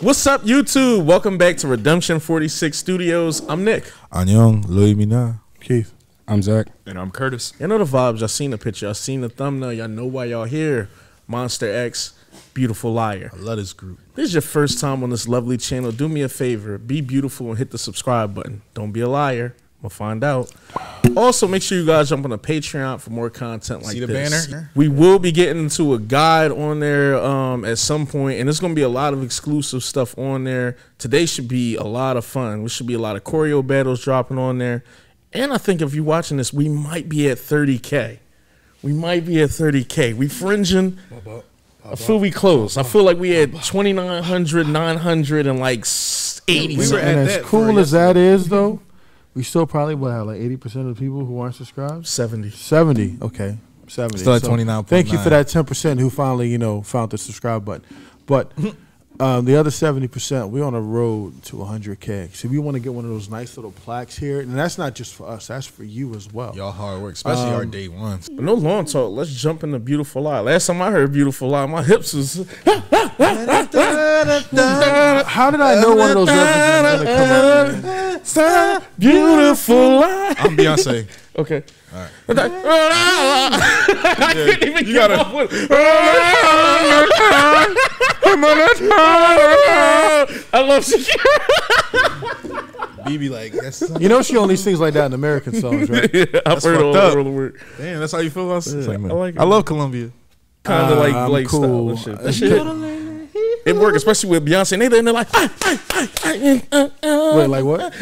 What's up, YouTube? Welcome back to Redemption 46 Studios. I'm Nick. 안녕, 로이미나. Keith. I'm Zach. And I'm Curtis. You know the vibes. Y'all seen the picture. Y'all seen the thumbnail. Y'all know why y'all here. Monster X, Beautiful Liar. I love this group. This is your first time on this lovely channel. Do me a favor. Be beautiful and hit the subscribe button. Don't be a liar. We'll find out. Also, make sure you guys jump on the Patreon for more content like See the this. banner? We will be getting into a guide on there at some point, and there's going to be a lot of exclusive stuff on there. Today should be a lot of fun. There should be a lot of choreo battles dropping on there. And I think if you're watching this, we might be at 30K. We might be at 30K. We fringing. I feel we close. I feel like we had 2,900, 900, and like 80. And as cool as that is, though, we still probably will have like 80% of the people who aren't subscribed. 70. 70. Okay. 70. Still at 29.9. Thank you for that 10% who finally, found the subscribe button. But the other 70%, we're on a road to 100K. So we want to get one of those nice little plaques here. And that's not just for us. That's for you as well. Y'all hard work, especially our day ones. But no long talk. Let's jump into Beautiful Lie. Last time I heard Beautiful Lie, my hips was... How did I know one of those references was going to come up? Beautiful Lie. I'm Beyonce. Okay. All right. I couldn't even you get gotta- off with I love Shakira. BB like, that's She only sings like that in American songs, right? Yeah, I've heard all fucked up. the word. damn, that's how you feel about Yeah, segment. I like it. I love Columbia. Kind of I'm like cool. style and shit. That shit it worked, especially with Beyonce. And they're like, Wait, like what?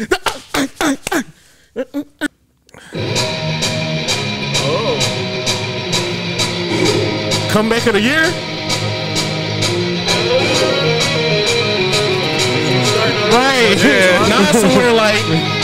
comeback of the year. Right. Yeah. Not somewhere like.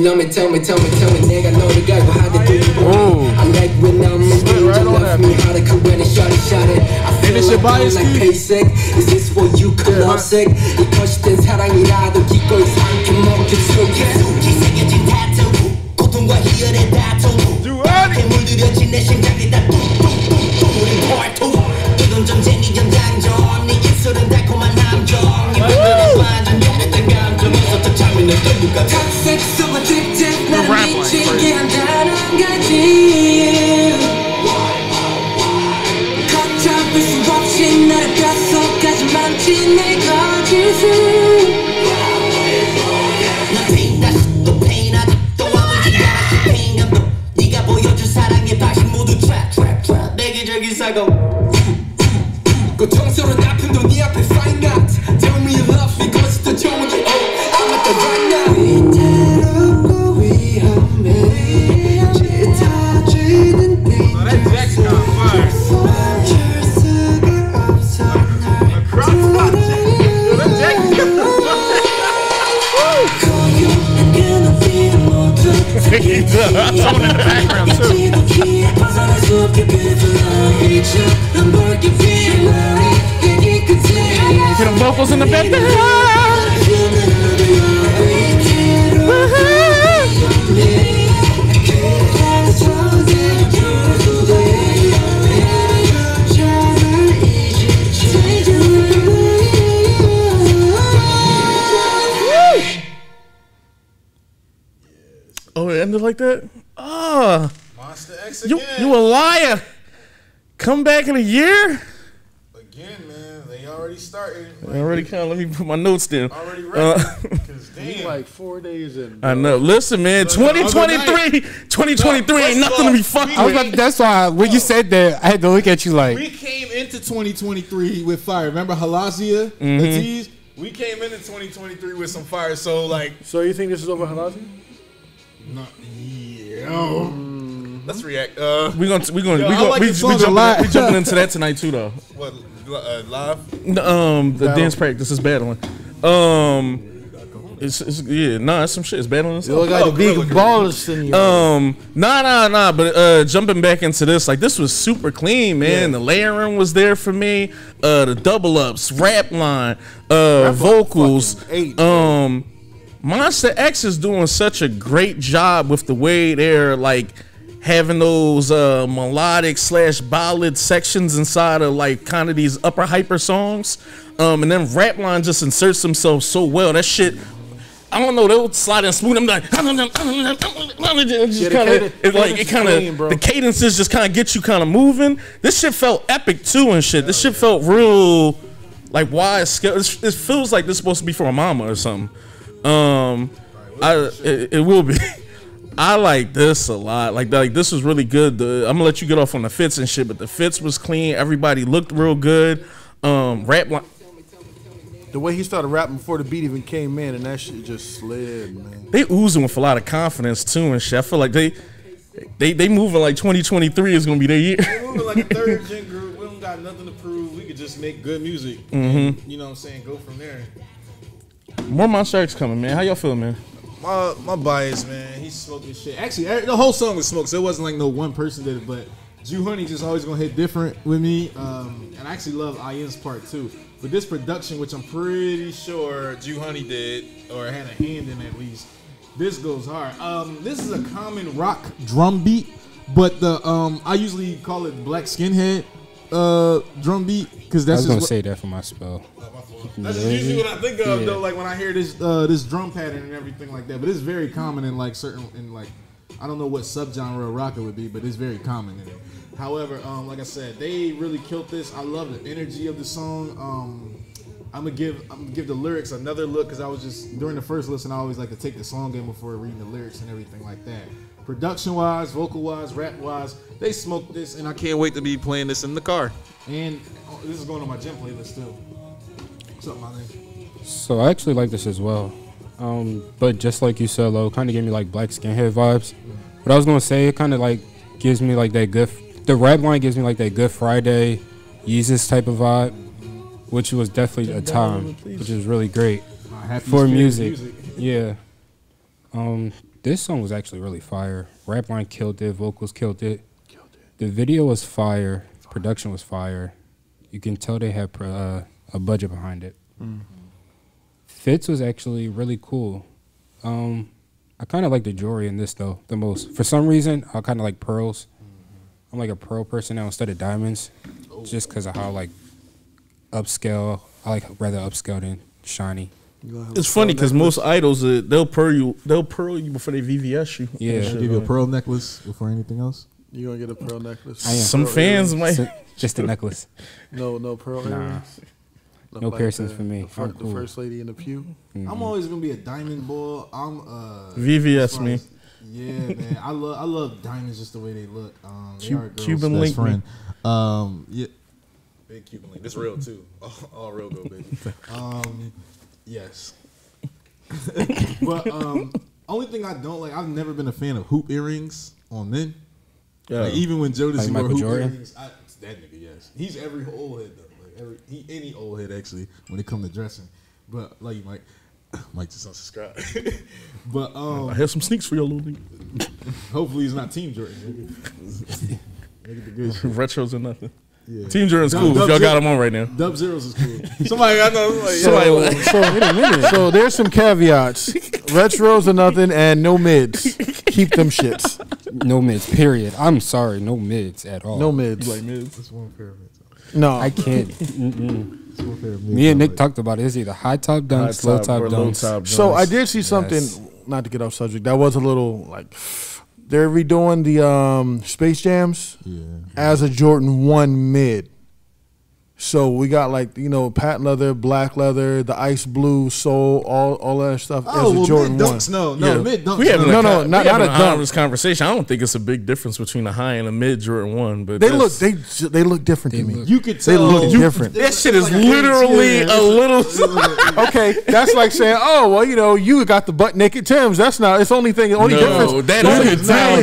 Love me, tell me, 내가 너를 갈고 하다 do you want I like when I'm in danger, left me how to correct it, shot it I feel like I'm like basic, is this what you call lovesick? 이 거짓된 사랑이라도 기꺼이 삼켜먹을 속에 새겨진 타투 고통과 희열의 다툼 앞에 물들여진 내 심장이 다 뚝뚝뚝뚝 우린 포알투 이건 전쟁이 전장전 네 입술은 달콤한 함정 이 물들은 완전 열했던 감정에서 더 참이는 끌고가 Toxic, so addictive 나를 미치게 한다는 거지 걷잡을 수 없이 나를 뼛속까지 만진 내 거짓을 난 페인하지 또 페인하다 또 아무리 하나씩 페인감도 네가 보여준 사랑의 방식 모두 트랩 내기적인 사고 고통스러운 아픔도 네 앞에 fine art Tell me you love me cause 더 좋은 게 I'm at the right now 위태롭고 위험해 짙어지는 danger 멈출 수가 없어 날 고요한 그 눈빛 모두 Someone in the background too. 벗어날 수 없게 beautiful light 난 볼게 feel like 얘기 끝에 Get them vocals in the back. Oh, it ended like that? Monster X again. You a liar. Come back in a year? already started. Already kind of, let me put my notes down. Already ready. Damn. Like 4 days in. I know. Listen, man, 2023 ain't nothing to be fucked with. That's why when you said that, I had to look at you like. We came into 2023 with fire. Remember Halazia? Aziz? We came into 2023 with some fire. So like, So you think this is over Halazia? no, yeah. Let's react. We jumping into that tonight too, though. What live? The dance practice is battling. It's some shit. It's battling. You got the big ballers in you. Nah. But jumping back into this, like this was super clean, man. The layering was there for me. The double ups, rap line, vocals. MONSTA X is doing such a great job with the way they're like having those melodic / ballad sections inside of like kind of these upper hyper songs, and then rap line just inserts themselves so well. That shit, I don't know, they'll slide and smooth. I'm like, the cadences just kind of get you kind of moving. This shit felt epic too and shit. This shit felt real, like wide scale. It feels like this is supposed to be for a mama or something. It will be. I like this a lot. Like this was really good. I'm gonna let you get off on the fits and shit, but the fits was clean. Everybody looked real good. Rap line. The way he started rapping before the beat even came in, and that shit just slid, man. They oozing with a lot of confidence too and shit. I feel like they moving like 2023 is gonna be their year. They moving like a third gen group. We don't got nothing to prove. We could just make good music. And, you know what I'm saying? Go from there. More MONSTA X coming, man. How y'all feel, man? My bias, man. He's smoking shit. Actually, the whole song was smoked, so it wasn't like no one person did it. But Jew Honey just always gonna hit different with me. And I actually love Ian's part too. But this production, which I'm pretty sure Jew Honey did or had a hand in at least, this goes hard. This is a common rock drum beat, but the I usually call it black skinhead drum beat because that's. I was gonna say that for my spell. That's usually what I think of though, like when I hear this this drum pattern and everything like that. But it's very common in like I don't know what subgenre of rock it would be, but it's very common in it. However, like I said, they really killed this. I love the energy of the song. I'm gonna give the lyrics another look because I was just during the first listen. I always like to take the song in before reading the lyrics and everything like that. Production wise, vocal wise, rap wise, they smoked this, and I can't wait to be playing this in the car. And this is going on my gym playlist too. What's up, my name? So I actually like this as well. But just like you said, Lo, kind of gave me like black skinhead vibes. But I was gonna say it kind of like gives me like that good. The rap line gives me like that Good Friday, Yeezus type of vibe, which was definitely a time, which is really great for music. Yeah. This song was actually really fire. Rap line killed it. Vocals killed it. The video was fire. Production was fire. You can tell they had a budget behind it. Fitz was actually really cool. I kind of like the jewelry in this though the most. For some reason, I kind of like pearls. I'm like a pearl person now instead of diamonds, just because of how like upscale. I like rather upscale than shiny. It's funny because most idols they'll pearl you before they VVS you. Yeah, I'll give you a pearl necklace before anything else. You gonna get a pearl necklace? Some fans might just a necklace. No pearl earrings. No piercings for me. The first lady in the pew. I'm always gonna be a diamond boy. I'm VVS me. Yeah, man. I love diamonds just the way they look. They are a girl's Cuban best link friend. Yeah. Big Cuban link. This real too. All real go, baby. Yes. But only thing I don't like, I've never been a fan of hoop earrings on men. Yeah. Like, even when Jodeci wore hoop Jordan? earrings, that nigga, yes. He's every old head though. Like any old head actually when it comes to dressing. But like you Mike just unsubscribe. But I have some sneaks for y'all, little nigga. Hopefully he's not Team Jordan. Nigga the good shit. Retros or nothing. Yeah. Team Jordan's cool. Y'all got him on right now. Dub Zeros is cool. Somebody I know. Like, So there's some caveats. Retros or nothing, and no mids. Keep them shits. No mids, period. I'm sorry, no mids at all. No mids. Like mids. That's one pair of mids. No, I can't. That's one pair of mids. Me and Nick talked about it. It's either high top dunks, low top dunks. So I did see something. Not to get off subject. That was a little like they're redoing the Space Jams as a Jordan 1 mid. So we got like, you know, patent leather, black leather, the ice blue, sole, all that stuff. Oh, well, Jordan mid dunks, no, mid dunks. We having not a a dunk. this conversation. I don't think it's a big difference between a high and a mid Jordan 1, but they look different to me. You could They tell. look different. That shit is literally a little. Okay, that's like saying, oh well, you know, you got the butt naked Timbs. That's not. It's only thing. Only difference. That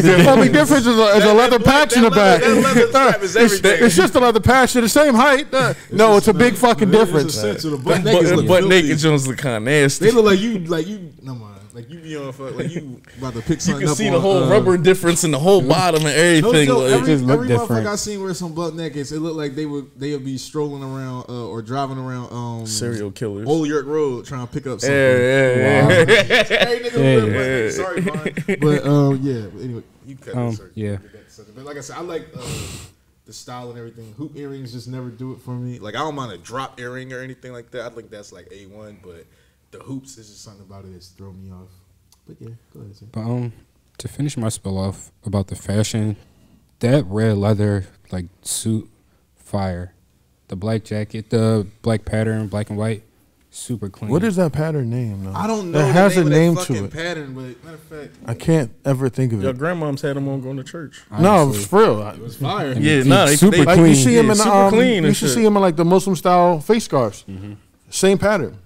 is Only difference is a leather patch in the back. It's just a leather patch. They're the same height. No, it's a big fucking difference. Butt naked Jones look kind of nasty. They look like you. No mind. Like you be on like you about to pick something You can up. see on, the whole rubber difference in the whole bottom and everything. No, like, just look every different. motherfucker I seen wear some butt nakeds, it looked like they would be strolling around or driving around serial killers. Old York Road trying to pick up something. Yeah. Hey, nigga, wear sorry, Vaughn. But yeah. But anyway, you cut this. Yeah. But like I said, I like the style and everything. Hoop earrings just never do it for me. Like I don't mind a drop earring or anything like that. I think that's like A1, but the hoops is just something about it that's throw me off. But yeah, go ahead. But to finish my spill off about the fashion, that red leather like suit, fire. The black jacket, the black pattern, black and white, super clean. What is that pattern name? Though? I don't know. It has a name to to it. Pattern, but matter of fact, I can't ever think of Your it. grandmoms had them on going to church. No, it's for real. it was fire. Yeah, no, they super Like clean. you see him in super clean you and should shit. see him in like the Muslim style face scarves. Same pattern.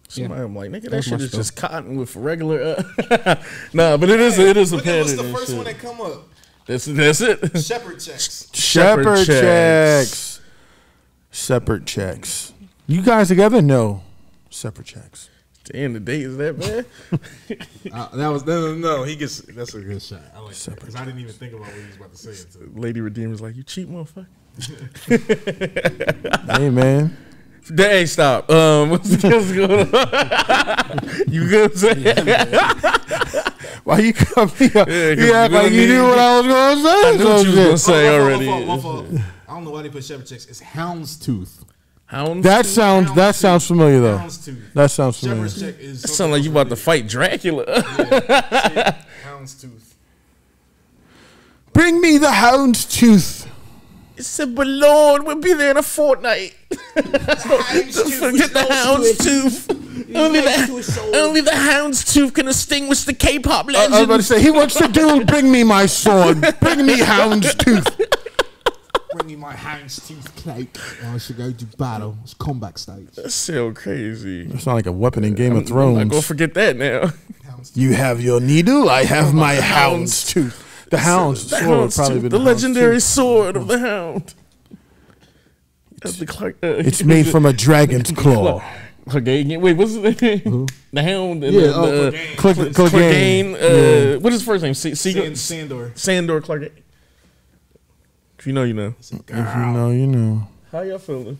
Somebody, I'm like, nigga, that That's shit my is stuff. just cotton with regular. Nah, but it is a Look at pattern. what's the and first shit. one that come up? That's it. Shepherd checks. Shepherd checks. Separate checks. You guys together? No. Separate checks. Damn, the date is that bad. That was no. He gets that's a good shot. I like that because I didn't even think about what he was about to say. Until. Lady Redeemer's like, you cheap motherfucker. Hey man. Hey, stop. What's going on? You good? Why you come here? Yeah, You act like you knew what I was gonna say. I knew what you was gonna say My already. fault. I don't know why they put shepherd checks. It's houndstooth. Hound. That sounds familiar though. Houndstooth. That sounds familiar. Shepherd's check is. That sound like you about to fight Dracula. Houndstooth. Bring me the houndstooth. It said, but Lord, we'll be there in a fortnight. Don't forget the houndstooth. Only the houndstooth can extinguish the K-pop I was about to legend. say he wants to do. Bring me my sword. Bring me houndstooth. Bring me my houndstooth cloak. I should go to battle. It's combat stage. That's so crazy. It's not like a weapon in Game of I'm not Thrones. gonna forget that now. You have your needle. I have my houndstooth. The hound's The sword would probably houndstooth, be the legendary sword of the hound. It's made from a dragon's claw. Clegane. Wait, what's his name? The hound. And Yeah, Clegane. What is his first name? Sandor. Sandor Clegane. If you know, you know. If you know, you know. How y'all feeling?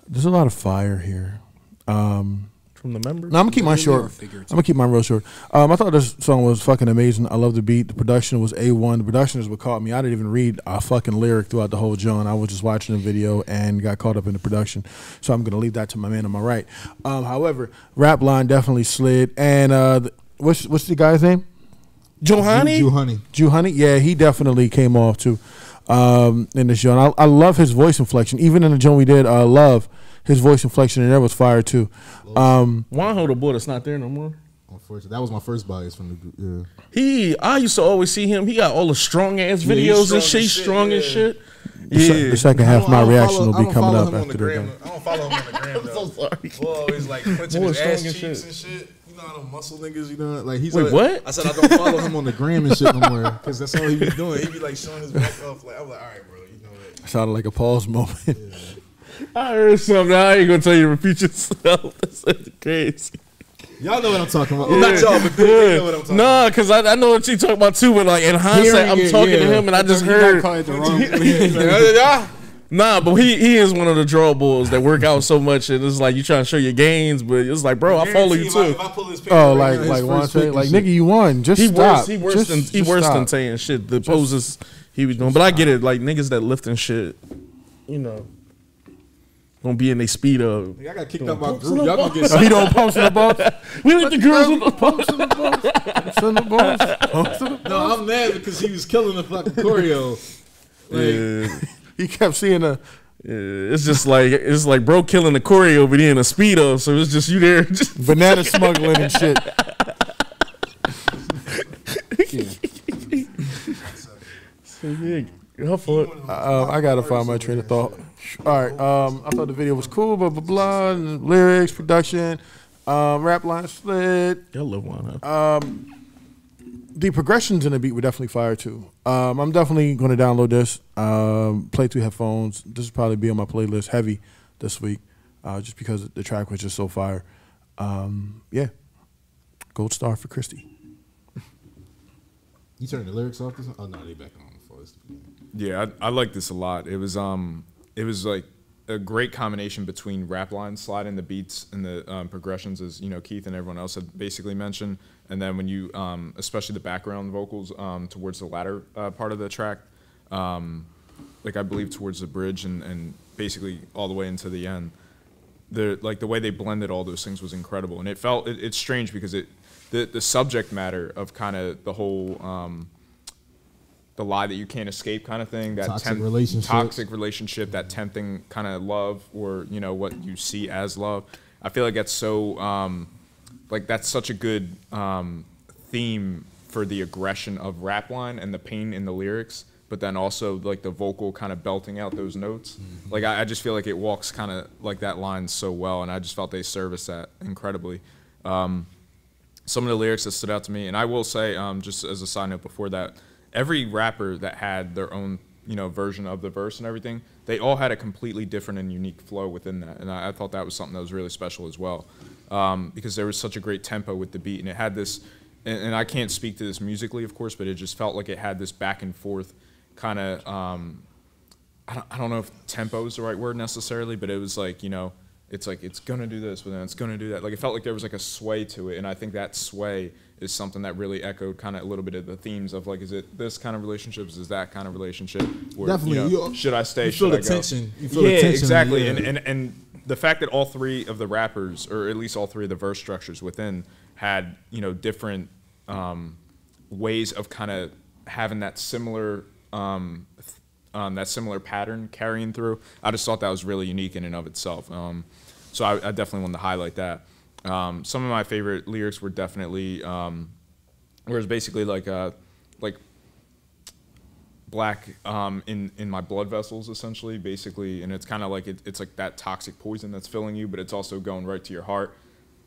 There's a lot of fire here. From the members? No, I'm gonna keep mine short. I'm gonna keep mine real short. I thought this song was fucking amazing. I love the beat. The production was A1. The production is what caught me. I didn't even read a fucking lyric throughout the whole joint. I was just watching the video and got caught up in the production. So I'm gonna leave that to my man on my right. However, rap line definitely slid. And what's the guy's name? Juhani. Honey. Yeah, he definitely came off too in this joint. I love his voice inflection. Even in the joint we did, Love. His voice inflection in there was fire too. Juanjo the boy that's not there no more. Unfortunately, that was my first bias from the group. Yeah. I used to always see him. He got all the strong ass videos and shit. Strong as shit. The second half of my reaction will be coming up after they're they're done. done. I don't follow him on the gram. I'm so sorry. Well, always like clenching Boy, his strong ass as cheeks shit. and shit. You know how them muscle niggas, you know, like he's Wait, like, what? I said I don't follow him on the gram and shit no more because that's all he be doing. He be like showing his back off. Like I'm like, all right, bro, you know that. Sounded like a pause moment. I heard something. I ain't gonna tell you to repeat yourself. That's crazy. Y'all know what I'm talking about. Well, not y'all, but they know what I'm talking Nah, because I know what you talking about too, but like in hindsight, I'm talking to him and I just heard. Nah, but he is one of the draw bulls that work out so much and it's like you trying to show your gains, but it's like, bro, I follow you too. If I pull his picture Oh, right like now, his one first say, pick like and shit. nigga, you won. Just He stop. worse than Tay and shit. The poses he was doing, but I get it. Like niggas that lift and shit, you know, gonna be in their speed up. I got kicked out my group. Y'all gonna get He don't pumps in the ball. We like the girls with the pumps. Pumps in the balls. Pumps in the balls. No, I'm mad because he was killing the fucking choreo. Like, He kept seeing It's just like bro killing the choreo over there in a speedo, so it's just you there, just banana smuggling and shit. I gotta find my train of thought. All right, I thought the video was cool, blah blah blah. And lyrics, production, rap line split. Y'all love one. The progressions in the beat were definitely fire too. I'm definitely going to download this, play through headphones. This will probably be on my playlist heavy this week, just because the track was just so fire. Yeah, gold star for Christy. You turned the lyrics off? Oh no, they back on before. Yeah, I like this a lot. It was like a great combination between rap lines, sliding the beats and the progressions, as Keith and everyone else had basically mentioned, and then when you, especially the background vocals towards the latter part of the track, like I believe towards the bridge and basically all the way into the end, the way they blended all those things was incredible, and it's strange because the subject matter of kind of the whole the lie that you can't escape kind of thing, that toxic relationship, that tempting kind of love, or what you see as love. I feel like that's so that's such a good theme for the aggression of rap line and the pain in the lyrics, but then also like the vocal kind of belting out those notes. Mm-hmm. Like I just feel like it walks kind of like that line so well, and I just felt they serviced that incredibly. Some of the lyrics that stood out to me, and I will say, just as a side note before that, every rapper that had their own, version of the verse and everything, they all had a completely different and unique flow within that, and I thought that was something that was really special as well, because there was such a great tempo with the beat, and it had this, and I can't speak to this musically, of course, but it just felt like it had this back and forth kind of, I don't know if tempo is the right word necessarily, but it was like, it's like it's gonna do this, but then it's gonna do that. Like it felt like there was like a sway to it, and I think that sway is something that really echoed kind of a little bit of the themes of like, is it this kind of relationships, is that kind of relationship? Or, definitely. Should I stay? You feel should the I go? tension. You feel the tension. Exactly. Yeah. And the fact that all three of the rappers, or at least all three of the verse structures within, had different ways of kind of having that similar pattern carrying through. I just thought that was really unique in and of itself. So I definitely wanted to highlight that. Some of my favorite lyrics were definitely, where it's basically like black in my blood vessels, essentially, basically, and it's kind of like it's like that toxic poison that's filling you, but it's also going right to your heart.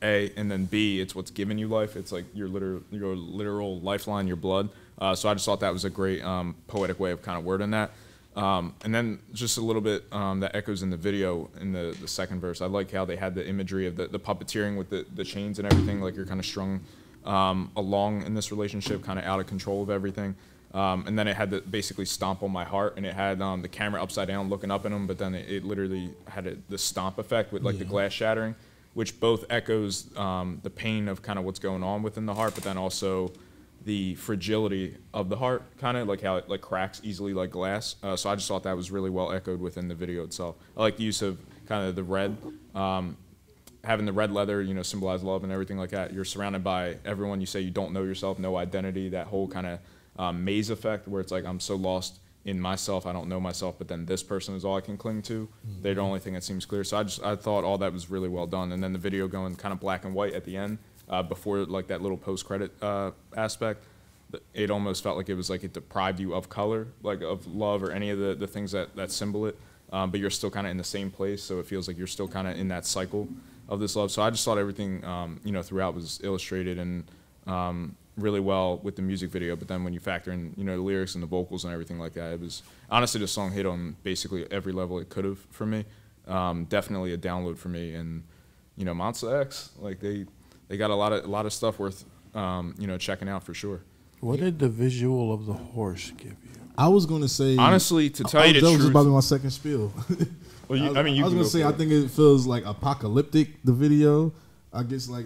A, and then B, it's what's giving you life. It's like your literal lifeline, your blood. So I just thought that was a great poetic way of kind of wording that. And then just a little bit that echoes in the video in the second verse. I like how they had the imagery of the puppeteering with the chains and everything, like you're kind of strung along in this relationship, kind of out of control of everything. And then it had to basically stomp on my heart, and it had the camera upside down looking up at him, but then it literally had the stomp effect with like the glass shattering, which both echoes the pain of kind of what's going on within the heart, but then also the fragility of the heart, kind of like how it like cracks easily like glass. So I just thought that was really well echoed within the video itself. I like the use of kind of the red, having the red leather, symbolize love and everything like that. You're surrounded by everyone. You say you don't know yourself, no identity, that whole kind of maze effect where it's like I'm so lost in myself, I don't know myself, but then this person is all I can cling to. Mm-hmm. They're the only thing that seems clear. So I thought all that was really well done. And then the video going kind of black and white at the end, before like that little post-credit aspect, it almost felt like it was like it deprived you of color, like of love or any of the things that symbol it, but you're still kind of in the same place, so it feels like you're still kind of in that cycle of this love. So I just thought everything throughout was illustrated and really well with the music video, but then when you factor in the lyrics and the vocals and everything like that, it was honestly the song hit on basically every level it could have for me. Definitely a download for me, and MONSTA X, like they got a lot of stuff worth checking out for sure. What did the visual of the horse give you? I was gonna say, honestly, to tell you the truth, that was truth, about to be my second spiel. Well, I was gonna say, I think it feels like apocalyptic. The video, I guess, like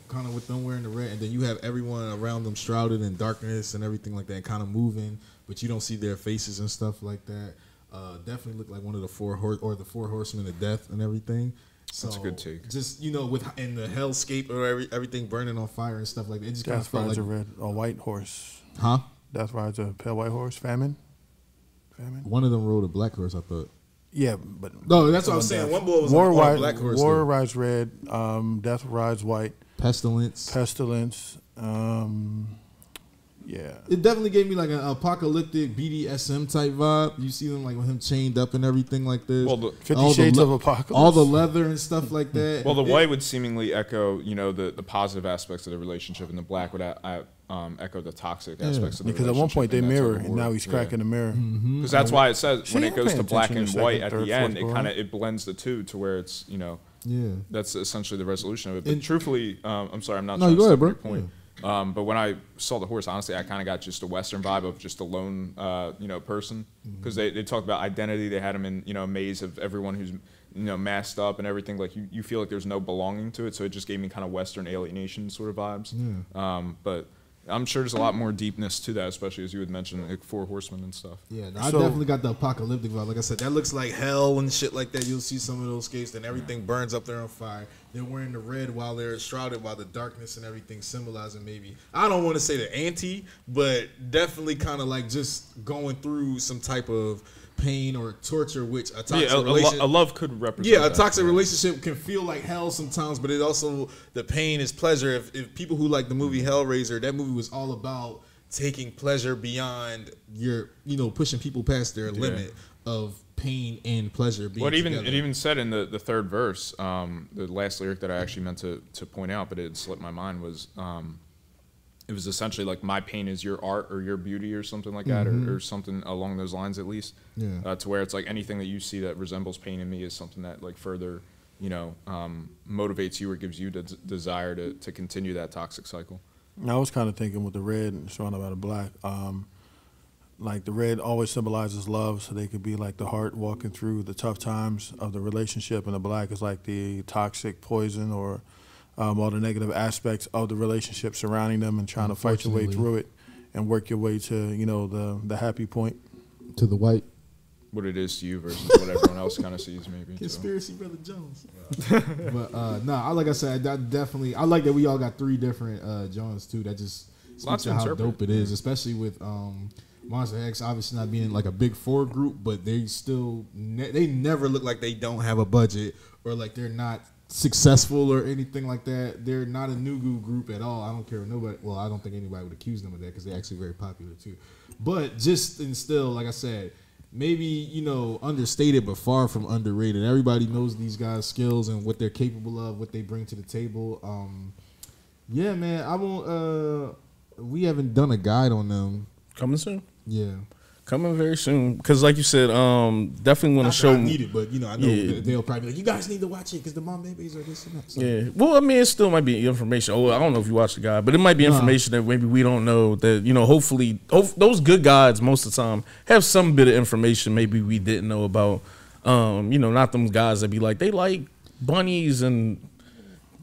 kind of with them wearing the red, and then you have everyone around them shrouded in darkness and everything like that, kind of moving, but you don't see their faces and stuff like that. Definitely looked like one of the four horsemen of death and everything. So that's a good take. Just with in the hellscape or everything burning on fire and stuff like that. It just kind of felt like a white horse. Huh? Death rides a pale white horse. Famine. One of them rode a black horse, I thought. Yeah, but no, that's what I'm saying. One boy was War on white, black horse. War rides red. Death rides white. Pestilence. Yeah. It definitely gave me like an apocalyptic BDSM type vibe. You see them like with him chained up and everything like this. Well, 50 Shades of Apocalypse. All the leather and stuff like that. Well, the white would seemingly echo, you know, the positive aspects of the relationship, and the black would echo the toxic aspects of the relationship. Because at one point they mirror, and now he's cracking the mirror. Because that's why it says when it goes to black and white at the end, fourth, it blends the two to where it's, you know, yeah, that's essentially the resolution of it. But truthfully, I'm sorry, I'm not no, trying to go ahead, step bro. your point. But when I saw the horse, honestly, I kind of got just a Western vibe of just a lone, you know, person. Because they talked about identity. They had him in, you know, a maze of everyone who's, you know, masked up and everything. Like you feel like there's no belonging to it. So it just gave me kind of Western alienation sort of vibes. Yeah. But I'm sure there's a lot more deepness to that, especially as you had mentioned, like Four Horsemen and stuff. Yeah, no, I definitely got the apocalyptic vibe. Like I said, that looks like hell and shit like that. You'll see some of those skates, then everything burns up there on fire. They're wearing the red while they're shrouded by the darkness and everything, symbolizing maybe, I don't want to say the anti, but definitely kind of like just going through some type of pain or torture, which a toxic relationship, a love could represent. Yeah, a toxic relationship can feel like hell sometimes, but it also, the pain is pleasure. If people who like the movie Hellraiser, that movie was all about taking pleasure beyond your, you know, pushing people past their limit of pain and pleasure being it even said in the third verse, the last lyric that I actually meant to point out, but it slipped my mind, was it was essentially like, my pain is your art or your beauty or something like that, or something along those lines at least. Yeah. To where it's like anything that you see that resembles pain in me is something that like further, you know, motivates you or gives you the desire to continue that toxic cycle. I was kind of thinking with the red and surrounded by the black, like the red always symbolizes love, so they could be like the heart walking through the tough times of the relationship, and the black is like the toxic poison or all the negative aspects of the relationship surrounding them, and trying to fight your way through it and work your way to, you know, the happy point. To the white. What it is to you versus what everyone else kind of sees, maybe. Conspiracy, so. Brother Jones. But no, like I said, that definitely, I like that we all got three different Jones too. That just speaks to how dope it is, especially with MONSTA X obviously not being like a big four group, but they still they never look like they don't have a budget or like they're not successful or anything like that. They're not a Nugu group at all. I don't care what nobody. Well, I don't think anybody would accuse them of that because they're actually very popular too. But just and still, like I said, maybe, you know, understated but far from underrated. Everybody knows these guys' skills and what they're capable of, what they bring to the table. Yeah, man. I won't. We haven't done a guide on them. Coming soon. Yeah. Coming very soon, because like you said, definitely want to show. I need it, but you know, I know they'll probably be like, you guys need to watch it because the mom babies are this and that. So. Yeah, well, I mean, it still might be information. Oh, I don't know if you watch the guide, but it might be information that maybe we don't know. That, you know, hopefully, those good guides most of the time have some bit of information maybe we didn't know about. You know, not them guys that be like they like bunnies and.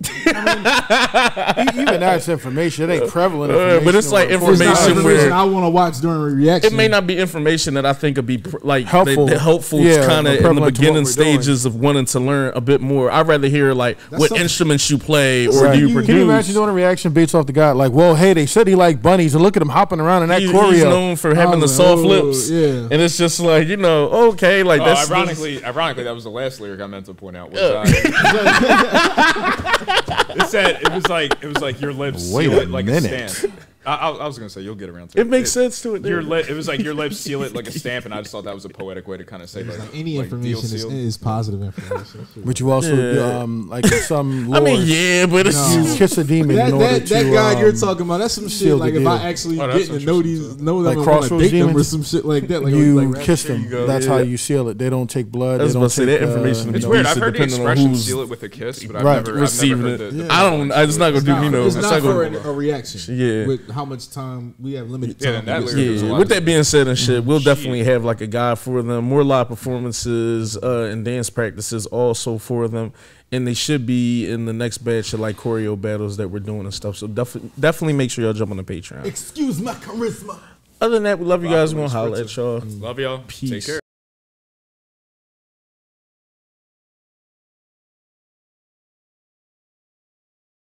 I mean, even that's information. It ain't prevalent information. But it's like information where I want to watch during a reaction. It may not be information that I think would be like helpful. Helpful kind of in the beginning stages of wanting to learn a bit more. I'd rather hear like what instruments you play or do you produce. Can you imagine doing a reaction based off the guy? Like, well, hey, they said he liked bunnies, and look at him hopping around in that choreo. He's known for having the soft lips, and it's just like, you know, okay, like that's ironically, that was the last lyric I meant to point out. Was, it said it was like your lips seal it like a stamp. I was gonna say you'll get around to it. It makes sense to it. It was like your lips seal it like a stamp, and I just thought that was a poetic way to kind of say like any information is positive information. But you also like in some lore, I mean, but it's you kiss a demon. That guy you're talking about, that's some shit. Like if I actually get to know them, like Crossroads demons or some shit like that. Like you kiss them. That's how you seal it. They don't take blood. I was about to say that information. It's weird. I've heard the expression "seal it with a kiss," but I've never received it. I don't. It's not gonna do. You know, it's not for a reaction. Yeah. With how much time. We have limited time. With that being said and shit, we'll definitely have like a guide for them, more live performances and dance practices also for them, and they should be in the next batch of like choreo battles that we're doing and stuff. So definitely make sure y'all jump on the Patreon. Excuse my charisma. Other than that, we love you guys. We're gonna holler at y'all. Love y'all. Peace. Take care.